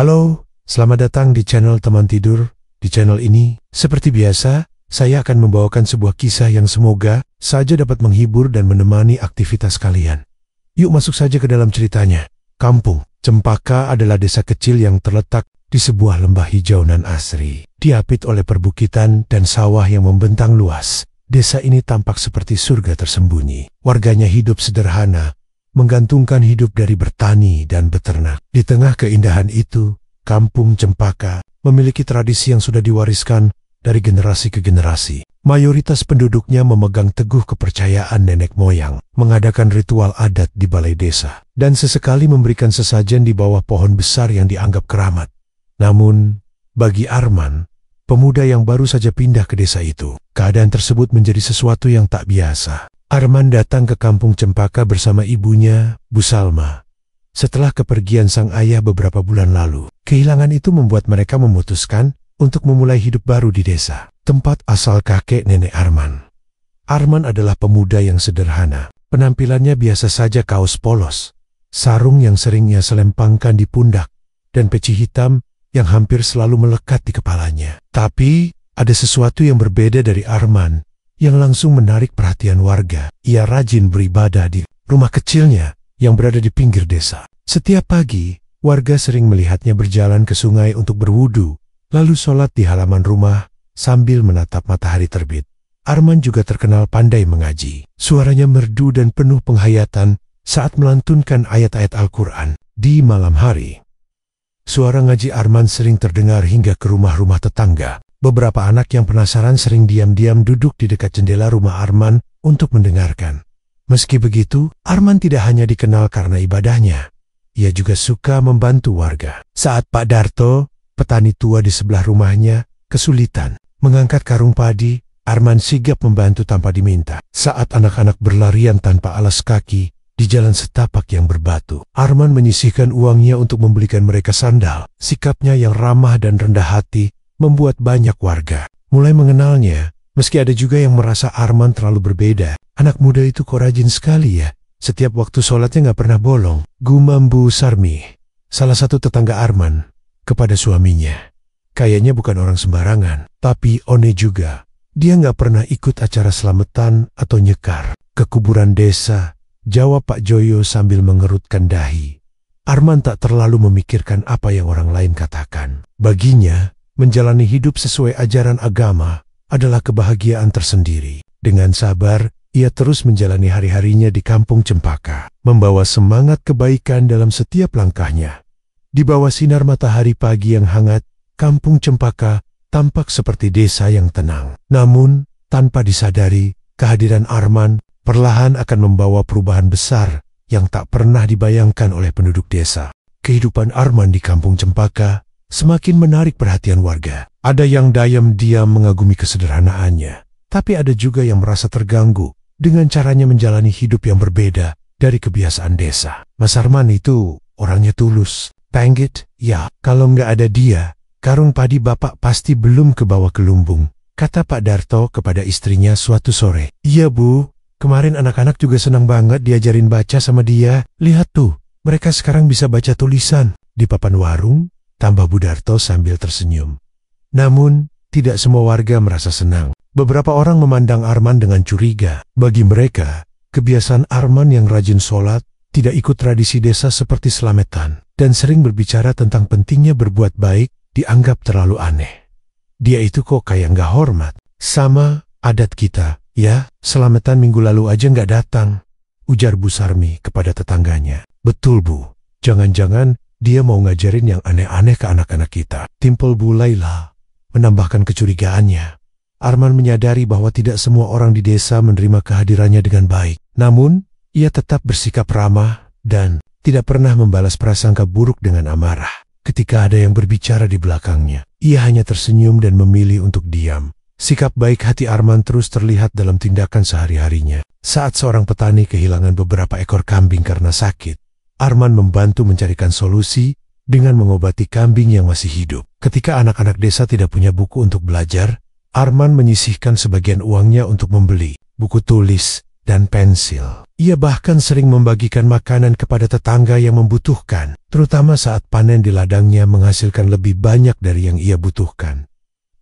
Halo, selamat datang di channel Teman Tidur. Di channel ini, seperti biasa, saya akan membawakan sebuah kisah yang semoga saja dapat menghibur dan menemani aktivitas kalian. Yuk masuk saja ke dalam ceritanya. Kampung Cempaka adalah desa kecil yang terletak di sebuah lembah hijau nan asri. Diapit oleh perbukitan dan sawah yang membentang luas, desa ini tampak seperti surga tersembunyi. Warganya hidup sederhana, menggantungkan hidup dari bertani dan beternak. Di tengah keindahan itu, Kampung Cempaka memiliki tradisi yang sudah diwariskan dari generasi ke generasi. Mayoritas penduduknya memegang teguh kepercayaan nenek moyang, mengadakan ritual adat di balai desa, dan sesekali memberikan sesajen di bawah pohon besar yang dianggap keramat. Namun, bagi Arman, pemuda yang baru saja pindah ke desa itu, keadaan tersebut menjadi sesuatu yang tak biasa. Arman datang ke Kampung Cempaka bersama ibunya, Bu Salma. Setelah kepergian sang ayah beberapa bulan lalu, kehilangan itu membuat mereka memutuskan untuk memulai hidup baru di desa, tempat asal kakek nenek Arman. Arman adalah pemuda yang sederhana. Penampilannya biasa saja, kaos polos, sarung yang sering ia selempangkan di pundak, dan peci hitam yang hampir selalu melekat di kepalanya. Tapi, ada sesuatu yang berbeda dari Arman yang langsung menarik perhatian warga. Ia rajin beribadah di rumah kecilnya yang berada di pinggir desa. Setiap pagi, warga sering melihatnya berjalan ke sungai untuk berwudu, lalu sholat di halaman rumah sambil menatap matahari terbit. Arman juga terkenal pandai mengaji. Suaranya merdu dan penuh penghayatan saat melantunkan ayat-ayat Al-Quran di malam hari. Suara ngaji Arman sering terdengar hingga ke rumah-rumah tetangga. Beberapa anak yang penasaran sering diam-diam duduk di dekat jendela rumah Arman untuk mendengarkan. Meski begitu, Arman tidak hanya dikenal karena ibadahnya. Ia juga suka membantu warga. Saat Pak Darto, petani tua di sebelah rumahnya, kesulitan mengangkat karung padi, Arman sigap membantu tanpa diminta. Saat anak-anak berlarian tanpa alas kaki di jalan setapak yang berbatu, Arman menyisihkan uangnya untuk membelikan mereka sandal. Sikapnya yang ramah dan rendah hati membuat banyak warga mulai mengenalnya, meski ada juga yang merasa Arman terlalu berbeda. Anak muda itu kok rajin sekali ya, setiap waktu sholatnya nggak pernah bolong, gumam Bu Sarmi, salah satu tetangga Arman, kepada suaminya. Kayaknya bukan orang sembarangan, tapi one juga. Dia nggak pernah ikut acara selamatan atau nyekar ke kuburan desa, jawab Pak Joyo sambil mengerutkan dahi. Arman tak terlalu memikirkan apa yang orang lain katakan. Baginya, menjalani hidup sesuai ajaran agama adalah kebahagiaan tersendiri. Dengan sabar, ia terus menjalani hari-harinya di Kampung Cempaka, membawa semangat kebaikan dalam setiap langkahnya. Di bawah sinar matahari pagi yang hangat, Kampung Cempaka tampak seperti desa yang tenang. Namun, tanpa disadari, kehadiran Arman perlahan akan membawa perubahan besar yang tak pernah dibayangkan oleh penduduk desa. Kehidupan Arman di Kampung Cempaka semakin menarik perhatian warga. Ada yang diam-diam mengagumi kesederhanaannya, tapi ada juga yang merasa terganggu dengan caranya menjalani hidup yang berbeda dari kebiasaan desa. Mas Arman itu orangnya tulus. Panggit, ya, kalau nggak ada dia, karung padi bapak pasti belum kebawa ke lumbung, kata Pak Darto kepada istrinya suatu sore. Iya Bu, kemarin anak-anak juga senang banget diajarin baca sama dia. Lihat tuh, mereka sekarang bisa baca tulisan di papan warung, tambah Bu Darto sambil tersenyum. Namun, tidak semua warga merasa senang. Beberapa orang memandang Arman dengan curiga. Bagi mereka, kebiasaan Arman yang rajin sholat, tidak ikut tradisi desa seperti selamatan, dan sering berbicara tentang pentingnya berbuat baik, dianggap terlalu aneh. Dia itu kok kayak nggak hormat. Sama adat kita, ya, selamatan minggu lalu aja nggak datang, ujar Bu Sarmi kepada tetangganya. Betul Bu, jangan-jangan dia mau ngajarin yang aneh-aneh ke anak-anak kita, timpul Bu Laila, menambahkan kecurigaannya. Arman menyadari bahwa tidak semua orang di desa menerima kehadirannya dengan baik. Namun, ia tetap bersikap ramah dan tidak pernah membalas prasangka buruk dengan amarah. Ketika ada yang berbicara di belakangnya, ia hanya tersenyum dan memilih untuk diam. Sikap baik hati Arman terus terlihat dalam tindakan sehari-harinya. Saat seorang petani kehilangan beberapa ekor kambing karena sakit, Arman membantu mencarikan solusi dengan mengobati kambing yang masih hidup. Ketika anak-anak desa tidak punya buku untuk belajar, Arman menyisihkan sebagian uangnya untuk membeli buku tulis dan pensil. Ia bahkan sering membagikan makanan kepada tetangga yang membutuhkan, terutama saat panen di ladangnya menghasilkan lebih banyak dari yang ia butuhkan.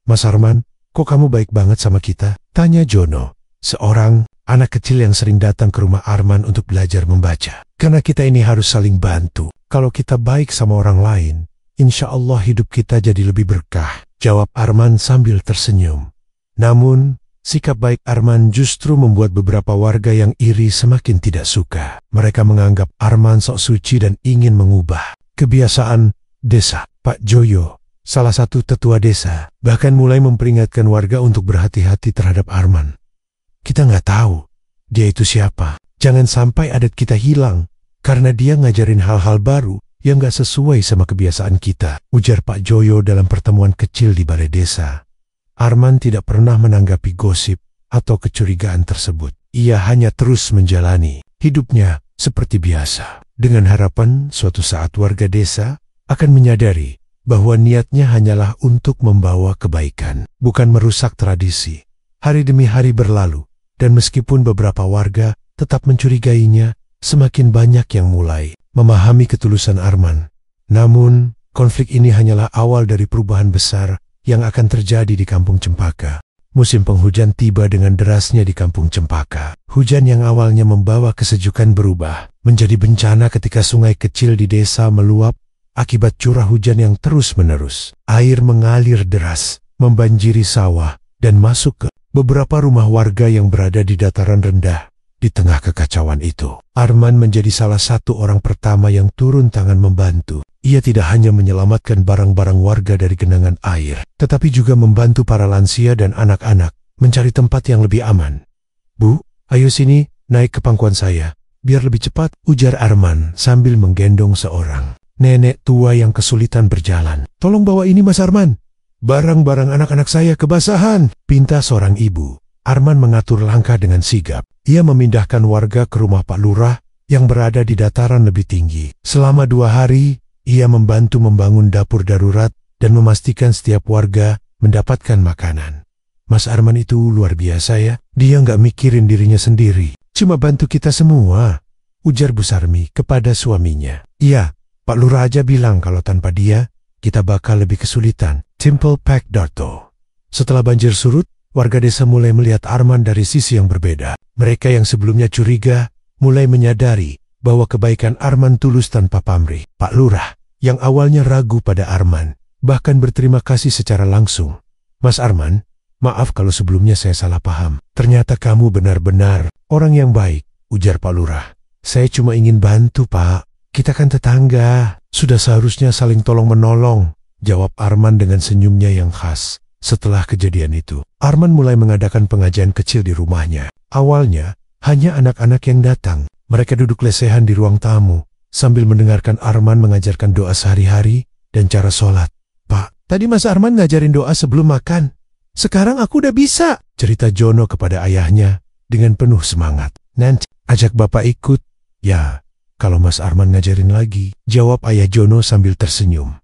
"Mas Arman, kok kamu baik banget sama kita?" tanya Jono, seorang anak kecil yang sering datang ke rumah Arman untuk belajar membaca. "Karena kita ini harus saling bantu. Kalau kita baik sama orang lain, insya Allah hidup kita jadi lebih berkah," jawab Arman sambil tersenyum. Namun, sikap baik Arman justru membuat beberapa warga yang iri semakin tidak suka. Mereka menganggap Arman sok suci dan ingin mengubah kebiasaan desa. Pak Joyo, salah satu tetua desa, bahkan mulai memperingatkan warga untuk berhati-hati terhadap Arman. "Kita nggak tahu dia itu siapa. Jangan sampai adat kita hilang karena dia ngajarin hal-hal baru yang nggak sesuai sama kebiasaan kita," ujar Pak Joyo dalam pertemuan kecil di balai desa. Arman tidak pernah menanggapi gosip atau kecurigaan tersebut. Ia hanya terus menjalani hidupnya seperti biasa, dengan harapan suatu saat warga desa akan menyadari bahwa niatnya hanyalah untuk membawa kebaikan, bukan merusak tradisi. Hari demi hari berlalu, dan meskipun beberapa warga tetap mencurigainya, semakin banyak yang mulai memahami ketulusan Arman. Namun, konflik ini hanyalah awal dari perubahan besar yang akan terjadi di Kampung Cempaka. Musim penghujan tiba dengan derasnya di Kampung Cempaka. Hujan yang awalnya membawa kesejukan berubah menjadi bencana ketika sungai kecil di desa meluap akibat curah hujan yang terus-menerus. Air mengalir deras, membanjiri sawah, dan masuk ke beberapa rumah warga yang berada di dataran rendah. Di tengah kekacauan itu, Arman menjadi salah satu orang pertama yang turun tangan membantu. Ia tidak hanya menyelamatkan barang-barang warga dari genangan air, tetapi juga membantu para lansia dan anak-anak mencari tempat yang lebih aman. "Bu, ayo sini, naik ke pangkuan saya, biar lebih cepat," ujar Arman sambil menggendong seorang nenek tua yang kesulitan berjalan. "Tolong bawa ini Mas Arman. Barang-barang anak-anak saya kebasahan," pinta seorang ibu. Arman mengatur langkah dengan sigap. Ia memindahkan warga ke rumah Pak Lurah yang berada di dataran lebih tinggi. Selama 2 hari, ia membantu membangun dapur darurat dan memastikan setiap warga mendapatkan makanan. "Mas Arman itu luar biasa ya. Dia nggak mikirin dirinya sendiri. Cuma bantu kita semua," ujar Bu Sarmi kepada suaminya. "Iya, Pak Lurah aja bilang kalau tanpa dia, kita bakal lebih kesulitan." Temple Pak Darto. Setelah banjir surut, warga desa mulai melihat Arman dari sisi yang berbeda. Mereka yang sebelumnya curiga mulai menyadari bahwa kebaikan Arman tulus tanpa pamrih. Pak Lurah, yang awalnya ragu pada Arman, bahkan berterima kasih secara langsung. "Mas Arman, maaf kalau sebelumnya saya salah paham. Ternyata kamu benar-benar orang yang baik," ujar Pak Lurah. "Saya cuma ingin bantu, Pak. Kita kan tetangga. Sudah seharusnya saling tolong-menolong," jawab Arman dengan senyumnya yang khas. Setelah kejadian itu, Arman mulai mengadakan pengajian kecil di rumahnya. Awalnya, hanya anak-anak yang datang. Mereka duduk lesehan di ruang tamu, sambil mendengarkan Arman mengajarkan doa sehari-hari dan cara sholat. "Pak, tadi Mas Arman ngajarin doa sebelum makan. Sekarang aku udah bisa," cerita Jono kepada ayahnya dengan penuh semangat. "Nanti, ajak Bapak ikut." "Ya, kalau Mas Arman ngajarin lagi," jawab ayah Jono sambil tersenyum.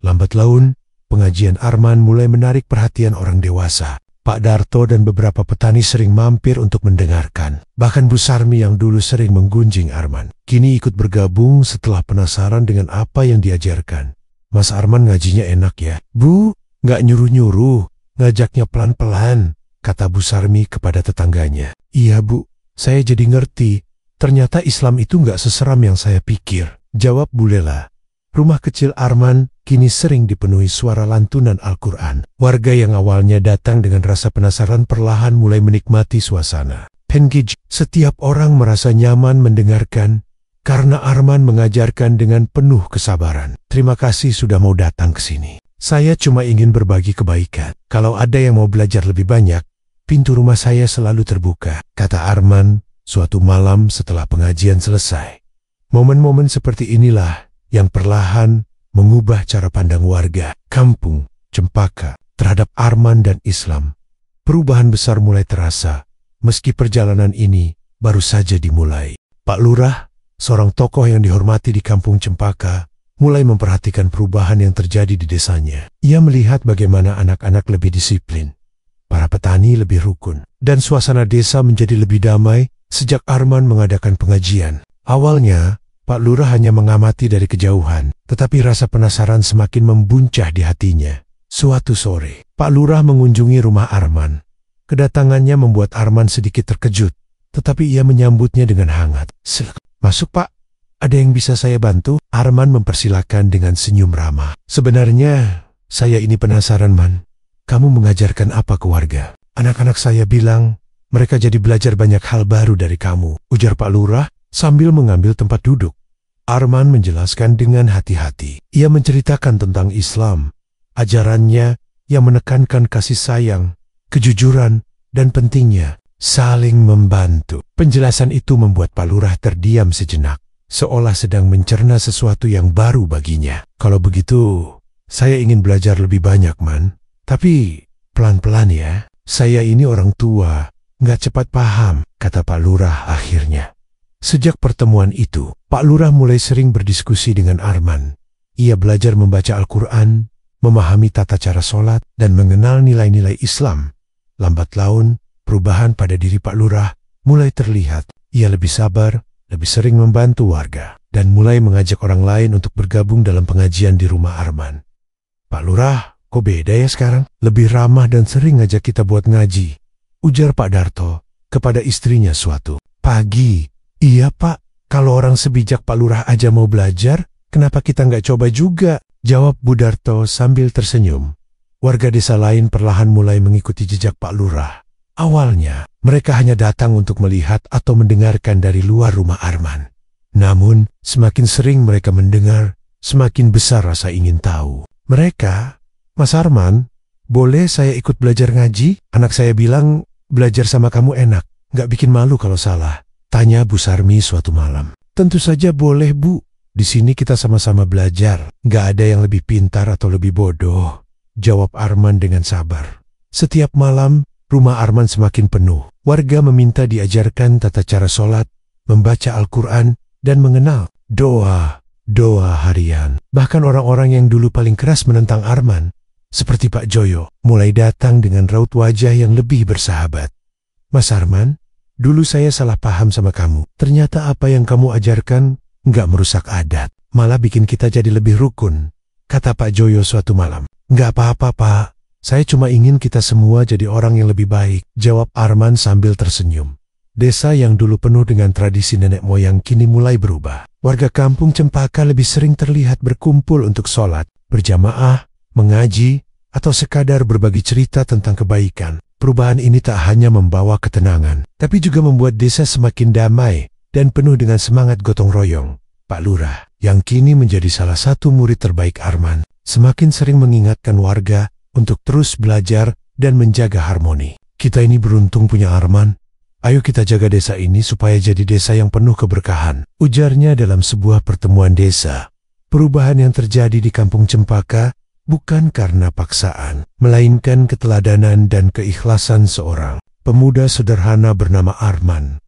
Lambat laun, pengajian Arman mulai menarik perhatian orang dewasa. Pak Darto dan beberapa petani sering mampir untuk mendengarkan. Bahkan Bu Sarmi yang dulu sering menggunjing Arman, kini ikut bergabung setelah penasaran dengan apa yang diajarkan. "Mas Arman ngajinya enak ya, Bu, nggak nyuruh-nyuruh, ngajaknya pelan-pelan," kata Bu Sarmi kepada tetangganya. "Iya Bu, saya jadi ngerti, ternyata Islam itu nggak seseram yang saya pikir," jawab Bu Lela. Rumah kecil Arman kini sering dipenuhi suara lantunan Al-Quran. Warga yang awalnya datang dengan rasa penasaran perlahan mulai menikmati suasana. Pengij, setiap orang merasa nyaman mendengarkan karena Arman mengajarkan dengan penuh kesabaran. "Terima kasih sudah mau datang ke sini. Saya cuma ingin berbagi kebaikan. Kalau ada yang mau belajar lebih banyak, pintu rumah saya selalu terbuka," kata Arman suatu malam setelah pengajian selesai. Momen-momen seperti inilah yang perlahan mengubah cara pandang warga Kampung Cempaka terhadap Arman dan Islam. Perubahan besar mulai terasa, meski perjalanan ini baru saja dimulai. Pak Lurah, seorang tokoh yang dihormati di Kampung Cempaka, mulai memperhatikan perubahan yang terjadi di desanya. Ia melihat bagaimana anak-anak lebih disiplin, para petani lebih rukun, dan suasana desa menjadi lebih damai Sejak Arman mengadakan pengajian, awalnya Pak Lurah hanya mengamati dari kejauhan, tetapi rasa penasaran semakin membuncah di hatinya. Suatu sore, Pak Lurah mengunjungi rumah Arman. Kedatangannya membuat Arman sedikit terkejut, tetapi ia menyambutnya dengan hangat. "Masuk, Pak. Ada yang bisa saya bantu?" Arman mempersilakan dengan senyum ramah. "Sebenarnya, saya ini penasaran, Man. Kamu mengajarkan apa ke warga? Anak-anak saya bilang, mereka jadi belajar banyak hal baru dari kamu," ujar Pak Lurah sambil mengambil tempat duduk. Arman menjelaskan dengan hati-hati. Ia menceritakan tentang Islam, ajarannya yang menekankan kasih sayang, kejujuran, dan pentingnya saling membantu. Penjelasan itu membuat Pak Lurah terdiam sejenak, seolah sedang mencerna sesuatu yang baru baginya. "Kalau begitu, saya ingin belajar lebih banyak, Man. Tapi pelan-pelan ya. Saya ini orang tua, nggak cepat paham," kata Pak Lurah akhirnya. Sejak pertemuan itu, Pak Lurah mulai sering berdiskusi dengan Arman. Ia belajar membaca Al-Quran, memahami tata cara sholat, dan mengenal nilai-nilai Islam. Lambat laun, perubahan pada diri Pak Lurah mulai terlihat. Ia lebih sabar, lebih sering membantu warga, dan mulai mengajak orang lain untuk bergabung dalam pengajian di rumah Arman. "Pak Lurah, kok beda ya sekarang? Lebih ramah dan sering ngajak kita buat ngaji," ujar Pak Darto kepada istrinya suatu pagi. "Iya, Pak. Kalau orang sebijak Pak Lurah aja mau belajar, kenapa kita nggak coba juga?" jawab Bu Darto sambil tersenyum. Warga desa lain perlahan mulai mengikuti jejak Pak Lurah. Awalnya, mereka hanya datang untuk melihat atau mendengarkan dari luar rumah Arman. Namun, semakin sering mereka mendengar, semakin besar rasa ingin tahu. Mereka, "Mas Arman, boleh saya ikut belajar ngaji? Anak saya bilang, belajar sama kamu enak, nggak bikin malu kalau salah," tanya Bu Sarmi suatu malam. "Tentu saja boleh, Bu. Di sini kita sama-sama belajar. Nggak ada yang lebih pintar atau lebih bodoh," jawab Arman dengan sabar. Setiap malam, rumah Arman semakin penuh. Warga meminta diajarkan tata cara sholat, membaca Al-Quran, dan mengenal doa harian. Bahkan orang-orang yang dulu paling keras menentang Arman, seperti Pak Joyo, mulai datang dengan raut wajah yang lebih bersahabat. "Mas Arman, dulu saya salah paham sama kamu. Ternyata apa yang kamu ajarkan nggak merusak adat, malah bikin kita jadi lebih rukun," kata Pak Joyo suatu malam. "Nggak apa-apa, Pak. Saya cuma ingin kita semua jadi orang yang lebih baik," jawab Arman sambil tersenyum. Desa yang dulu penuh dengan tradisi nenek moyang kini mulai berubah. Warga kampung Cempaka lebih sering terlihat berkumpul untuk sholat, berjamaah, mengaji, atau sekadar berbagi cerita tentang kebaikan. Perubahan ini tak hanya membawa ketenangan, tapi juga membuat desa semakin damai dan penuh dengan semangat gotong royong. Pak Lurah, yang kini menjadi salah satu murid terbaik Arman, semakin sering mengingatkan warga untuk terus belajar dan menjaga harmoni. "Kita ini beruntung punya Arman. Ayo kita jaga desa ini supaya jadi desa yang penuh keberkahan," ujarnya dalam sebuah pertemuan desa. Perubahan yang terjadi di kampung Cempaka bukan karena paksaan, melainkan keteladanan dan keikhlasan seorang pemuda sederhana bernama Arman.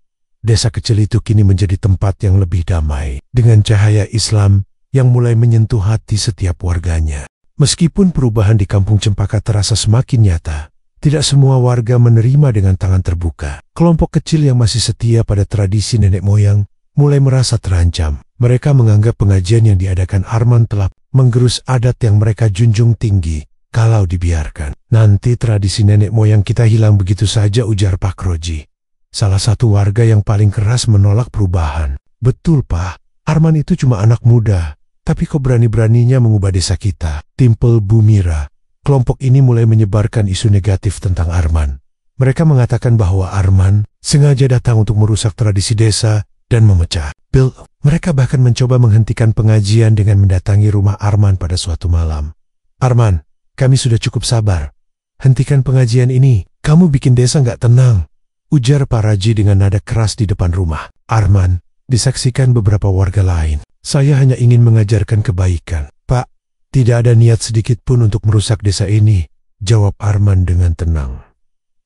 Desa kecil itu kini menjadi tempat yang lebih damai, dengan cahaya Islam yang mulai menyentuh hati setiap warganya. Meskipun perubahan di kampung Cempaka terasa semakin nyata, tidak semua warga menerima dengan tangan terbuka. Kelompok kecil yang masih setia pada tradisi nenek moyang mulai merasa terancam. Mereka menganggap pengajian yang diadakan Arman telah menggerus adat yang mereka junjung tinggi. "Kalau dibiarkan, nanti tradisi nenek moyang kita hilang begitu saja," ujar Pak Kroji, salah satu warga yang paling keras menolak perubahan. "Betul, Pak. Arman itu cuma anak muda. Tapi kok berani-beraninya mengubah desa kita?" timpel Bu Mira. Kelompok ini mulai menyebarkan isu negatif tentang Arman. Mereka mengatakan bahwa Arman sengaja datang untuk merusak tradisi desa dan memecah. Mereka bahkan mencoba menghentikan pengajian dengan mendatangi rumah Arman pada suatu malam. "Arman, kami sudah cukup sabar. Hentikan pengajian ini. Kamu bikin desa nggak tenang," ujar Pak Raji dengan nada keras di depan rumah. Arman disaksikan beberapa warga lain. "Saya hanya ingin mengajarkan kebaikan, Pak. Tidak ada niat sedikit pun untuk merusak desa ini," jawab Arman dengan tenang.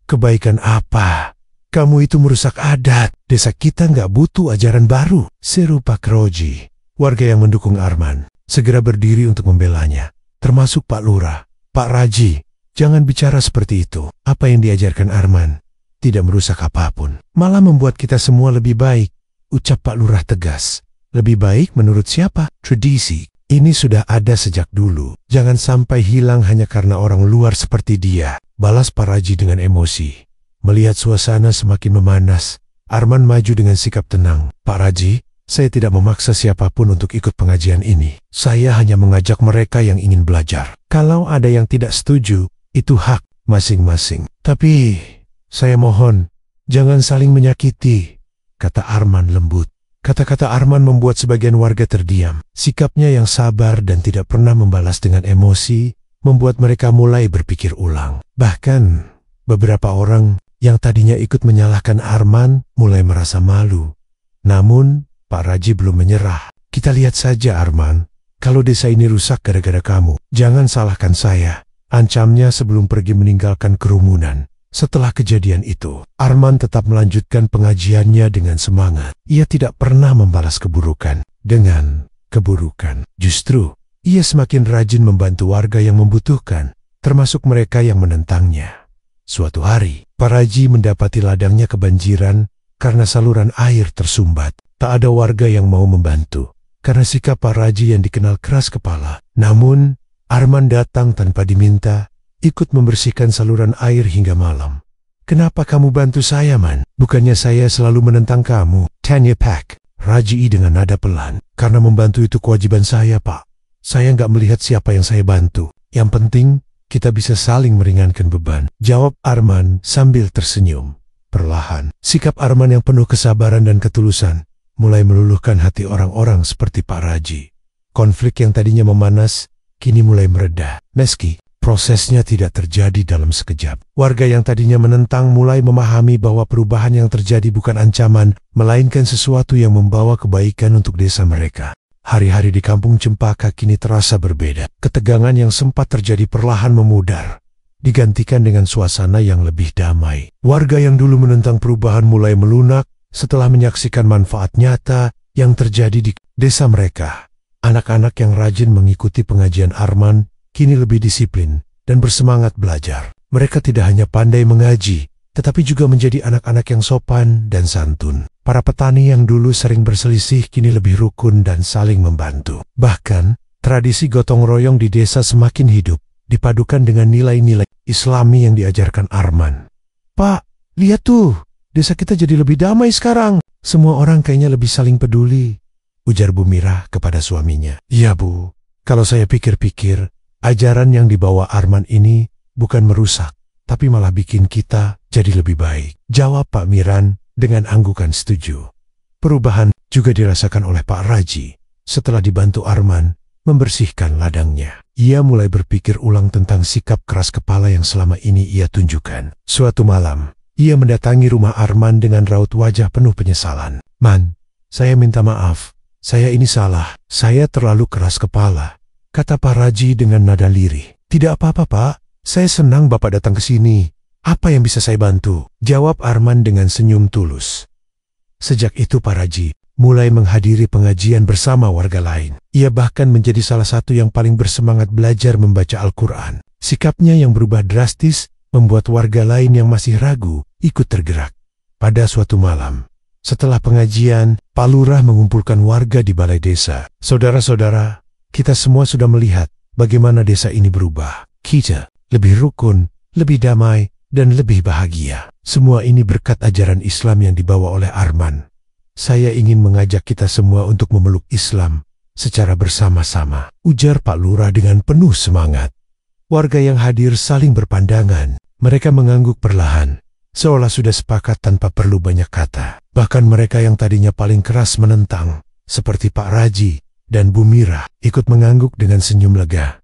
"Kebaikan apa? Kamu itu merusak adat. Desa kita nggak butuh ajaran baru," seru Pak Kroji. Warga yang mendukung Arman segera berdiri untuk membelanya, termasuk Pak Lurah. "Pak Raji, jangan bicara seperti itu. Apa yang diajarkan Arman tidak merusak apapun. Malah membuat kita semua lebih baik, ucap Pak Lurah tegas. Lebih baik menurut siapa? Tradisi. Ini sudah ada sejak dulu. Jangan sampai hilang hanya karena orang luar seperti dia, balas Pak Raji dengan emosi. Melihat suasana semakin memanas, Arman maju dengan sikap tenang. Pak Raji, saya tidak memaksa siapapun untuk ikut pengajian ini. Saya hanya mengajak mereka yang ingin belajar. Kalau ada yang tidak setuju, itu hak masing-masing. Tapi, saya mohon, jangan saling menyakiti, kata Arman lembut. Kata-kata Arman membuat sebagian warga terdiam. Sikapnya yang sabar dan tidak pernah membalas dengan emosi, membuat mereka mulai berpikir ulang. Bahkan, beberapa orang yang tadinya ikut menyalahkan Arman mulai merasa malu. Namun, Pak Raji belum menyerah. Kita lihat saja Arman, kalau desa ini rusak gara-gara kamu, jangan salahkan saya, ancamnya sebelum pergi meninggalkan kerumunan. Setelah kejadian itu, Arman tetap melanjutkan pengajiannya dengan semangat. Ia tidak pernah membalas keburukan dengan keburukan. Justru, ia semakin rajin membantu warga yang membutuhkan, termasuk mereka yang menentangnya. Suatu hari, Pak Raji mendapati ladangnya kebanjiran karena saluran air tersumbat. Tak ada warga yang mau membantu, karena sikap Pak Raji yang dikenal keras kepala. Namun, Arman datang tanpa diminta, ikut membersihkan saluran air hingga malam. Kenapa kamu bantu saya, Man? Bukannya saya selalu menentang kamu, tanya Pak Raji dengan nada pelan. Karena membantu itu kewajiban saya, Pak. Saya nggak melihat siapa yang saya bantu. Yang penting, kita bisa saling meringankan beban, jawab Arman sambil tersenyum. Perlahan, sikap Arman yang penuh kesabaran dan ketulusan mulai meluluhkan hati orang-orang seperti Pak Raji. Konflik yang tadinya memanas, kini mulai mereda. Meski prosesnya tidak terjadi dalam sekejap. Warga yang tadinya menentang mulai memahami bahwa perubahan yang terjadi bukan ancaman, melainkan sesuatu yang membawa kebaikan untuk desa mereka. Hari-hari di kampung Cempaka kini terasa berbeda. Ketegangan yang sempat terjadi perlahan memudar, digantikan dengan suasana yang lebih damai. Warga yang dulu menentang perubahan mulai melunak setelah menyaksikan manfaat nyata yang terjadi di desa mereka. Anak-anak yang rajin mengikuti pengajian Arman kini lebih disiplin dan bersemangat belajar. Mereka tidak hanya pandai mengaji, tetapi juga menjadi anak-anak yang sopan dan santun. Para petani yang dulu sering berselisih kini lebih rukun dan saling membantu. Bahkan, tradisi gotong royong di desa semakin hidup, dipadukan dengan nilai-nilai Islami yang diajarkan Arman. Pak, lihat tuh, desa kita jadi lebih damai sekarang. Semua orang kayaknya lebih saling peduli, ujar Bu Mirah kepada suaminya. Iya Bu, kalau saya pikir-pikir, ajaran yang dibawa Arman ini bukan merusak, tapi malah bikin kita jadi lebih baik, jawab Pak Miran dengan anggukan setuju. Perubahan juga dirasakan oleh Pak Raji setelah dibantu Arman membersihkan ladangnya. Ia mulai berpikir ulang tentang sikap keras kepala yang selama ini ia tunjukkan. Suatu malam, ia mendatangi rumah Arman dengan raut wajah penuh penyesalan. Man, saya minta maaf, saya ini salah, saya terlalu keras kepala, kata Pak Raji dengan nada lirih. Tidak apa-apa Pak, saya senang Bapak datang ke sini. Apa yang bisa saya bantu? Jawab Arman dengan senyum tulus. Sejak itu Pak Raji mulai menghadiri pengajian bersama warga lain. Ia bahkan menjadi salah satu yang paling bersemangat belajar membaca Al-Quran. Sikapnya yang berubah drastis membuat warga lain yang masih ragu ikut tergerak. Pada suatu malam, setelah pengajian, Pak Lurah mengumpulkan warga di balai desa. Saudara-saudara, kita semua sudah melihat bagaimana desa ini berubah. Kita lebih rukun, lebih damai, dan lebih bahagia. Semua ini berkat ajaran Islam yang dibawa oleh Arman. Saya ingin mengajak kita semua untuk memeluk Islam secara bersama-sama, ujar Pak Lurah dengan penuh semangat. Warga yang hadir saling berpandangan. Mereka mengangguk perlahan, seolah sudah sepakat tanpa perlu banyak kata. Bahkan mereka yang tadinya paling keras menentang, seperti Pak Raji dan Bu Mirah, ikut mengangguk dengan senyum lega.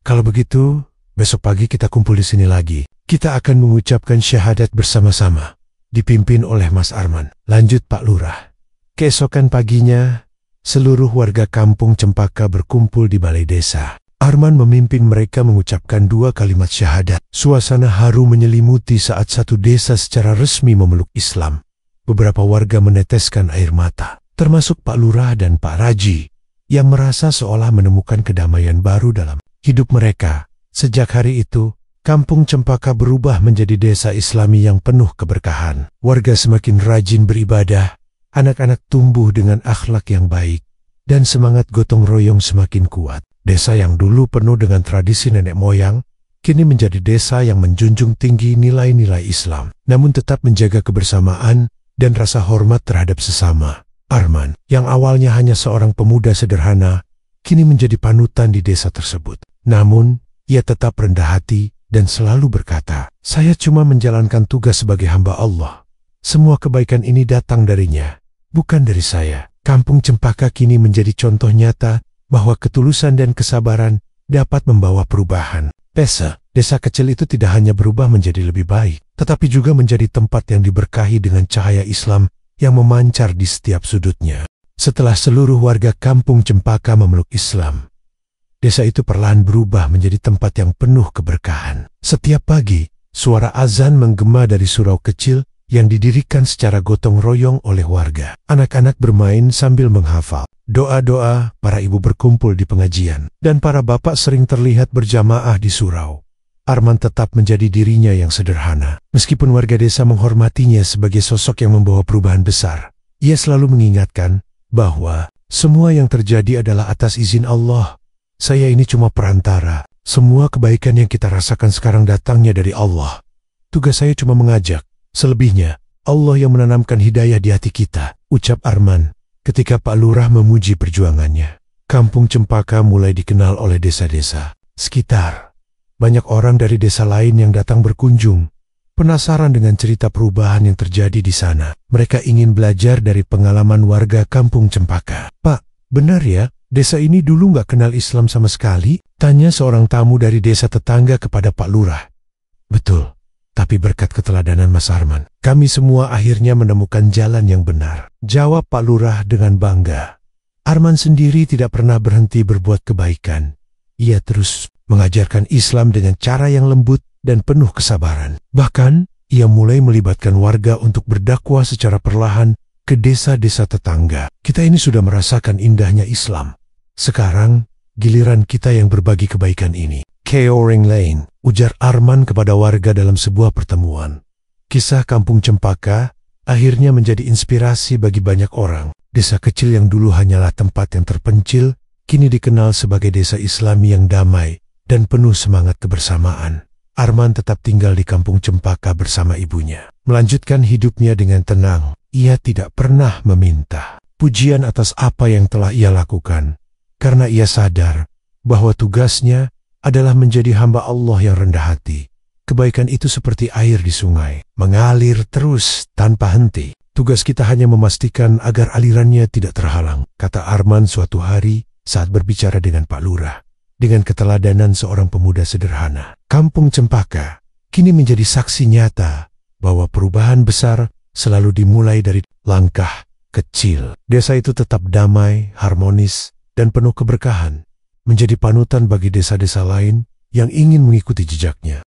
Kalau begitu, besok pagi kita kumpul di sini lagi. Kita akan mengucapkan syahadat bersama-sama, dipimpin oleh Mas Arman, lanjut Pak Lurah. Keesokan paginya, seluruh warga kampung Cempaka berkumpul di balai desa. Arman memimpin mereka mengucapkan 2 kalimat syahadat. Suasana haru menyelimuti saat satu desa secara resmi memeluk Islam. Beberapa warga meneteskan air mata, termasuk Pak Lurah dan Pak Raji, yang merasa seolah menemukan kedamaian baru dalam hidup mereka. Sejak hari itu, Kampung Cempaka berubah menjadi desa Islami yang penuh keberkahan. Warga semakin rajin beribadah, anak-anak tumbuh dengan akhlak yang baik, dan semangat gotong royong semakin kuat. Desa yang dulu penuh dengan tradisi nenek moyang, kini menjadi desa yang menjunjung tinggi nilai-nilai Islam, namun tetap menjaga kebersamaan dan rasa hormat terhadap sesama. Arman, yang awalnya hanya seorang pemuda sederhana, kini menjadi panutan di desa tersebut. Namun, ia tetap rendah hati dan selalu berkata, "Saya cuma menjalankan tugas sebagai hamba Allah. Semua kebaikan ini datang darinya, bukan dari saya." Kampung Cempaka kini menjadi contoh nyata bahwa ketulusan dan kesabaran dapat membawa perubahan. Desa kecil itu tidak hanya berubah menjadi lebih baik, tetapi juga menjadi tempat yang diberkahi dengan cahaya Islam yang memancar di setiap sudutnya. Setelah seluruh warga Kampung Cempaka memeluk Islam, desa itu perlahan berubah menjadi tempat yang penuh keberkahan. Setiap pagi, suara azan menggema dari surau kecil yang didirikan secara gotong royong oleh warga. Anak-anak bermain sambil menghafal doa-doa, para ibu berkumpul di pengajian, dan para bapak sering terlihat berjamaah di surau. Arman tetap menjadi dirinya yang sederhana. Meskipun warga desa menghormatinya sebagai sosok yang membawa perubahan besar, ia selalu mengingatkan bahwa semua yang terjadi adalah atas izin Allah. Saya ini cuma perantara. Semua kebaikan yang kita rasakan sekarang datangnya dari Allah. Tugas saya cuma mengajak. Selebihnya, Allah yang menanamkan hidayah di hati kita, ucap Arman ketika Pak Lurah memuji perjuangannya. Kampung Cempaka mulai dikenal oleh desa-desa sekitar. Banyak orang dari desa lain yang datang berkunjung, penasaran dengan cerita perubahan yang terjadi di sana. Mereka ingin belajar dari pengalaman warga Kampung Cempaka. "Pak, benar ya, desa ini dulu nggak kenal Islam sama sekali?" tanya seorang tamu dari desa tetangga kepada Pak Lurah. "Betul, tapi berkat keteladanan Mas Arman, kami semua akhirnya menemukan jalan yang benar," jawab Pak Lurah dengan bangga. Arman sendiri tidak pernah berhenti berbuat kebaikan. Ia terus mengajarkan Islam dengan cara yang lembut dan penuh kesabaran. Bahkan, ia mulai melibatkan warga untuk berdakwah secara perlahan ke desa-desa tetangga. Kita ini sudah merasakan indahnya Islam. Sekarang, giliran kita yang berbagi kebaikan ini. Orang lain, ujar Arman kepada warga dalam sebuah pertemuan. Kisah Kampung Cempaka akhirnya menjadi inspirasi bagi banyak orang. Desa kecil yang dulu hanyalah tempat yang terpencil, kini dikenal sebagai desa Islami yang damai dan penuh semangat kebersamaan. Arman tetap tinggal di Kampung Cempaka bersama ibunya, melanjutkan hidupnya dengan tenang. Ia tidak pernah meminta pujian atas apa yang telah ia lakukan, karena ia sadar bahwa tugasnya adalah menjadi hamba Allah yang rendah hati. Kebaikan itu seperti air di sungai, mengalir terus tanpa henti. Tugas kita hanya memastikan agar alirannya tidak terhalang, kata Arman suatu hari saat berbicara dengan Pak Lurah. Dengan keteladanan seorang pemuda sederhana, Kampung Cempaka kini menjadi saksi nyata bahwa perubahan besar selalu dimulai dari langkah kecil. Desa itu tetap damai, harmonis, dan penuh keberkahan, menjadi panutan bagi desa-desa lain yang ingin mengikuti jejaknya.